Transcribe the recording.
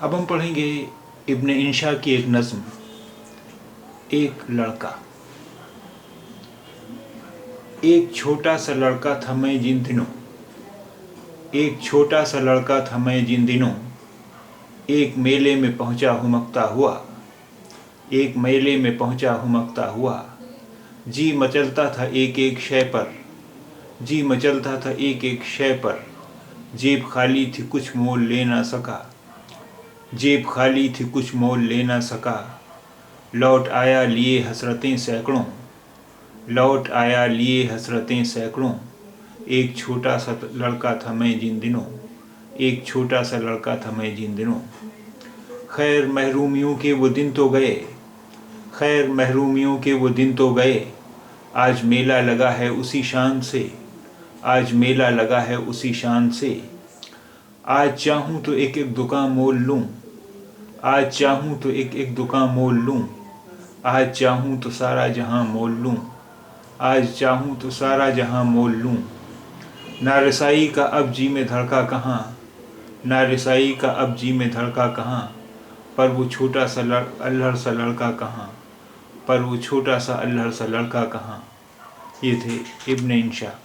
अब हम पढ़ेंगे इब्न इंशा की एक नज़्म, एक लड़का। एक छोटा सा लड़का था मैं जिन दिनों, एक छोटा सा लड़का था मैं जिन दिनों, एक मेले में पहुंचा हुमकता हुआ, एक मेले में पहुंचा हुमकता हुआ। जी मचलता था एक एक शय पर, जी मचलता था एक एक शय पर। जेब खाली थी कुछ मोल ले ना सका, जेब खाली थी कुछ मोल ले ना सका। लौट आया लिए हसरतें सैकड़ों, लौट आया लिए हसरतें सैकड़ों। एक छोटा सा लड़का था मैं जिन दिनों, एक छोटा सा लड़का था मैं जिन दिनों। खैर महरूमियों के वो दिन तो गए, खैर महरूमियों के वो दिन तो गए। आज मेला लगा है उसी शान से, आज मेला लगा है उसी शान से। आज चाहूँ तो एक एक दुकान मोल लूँ, आज चाहूँ तो एक एक दुकान मोल लूँ। आज चाहूँ तो सारा जहां मोल लूँ, आज चाहूँ तो सारा जहां मोल लूँ। ना रसाई का अब जी में धड़का कहाँ, ना रसाई का अब जी में धड़का कहाँ। पर वो छोटा सा अल्हड़ सा लड़का कहाँ, पर वो छोटा सा अल्हड़ सा लड़का कहाँ। ये थे इब्न इंशा।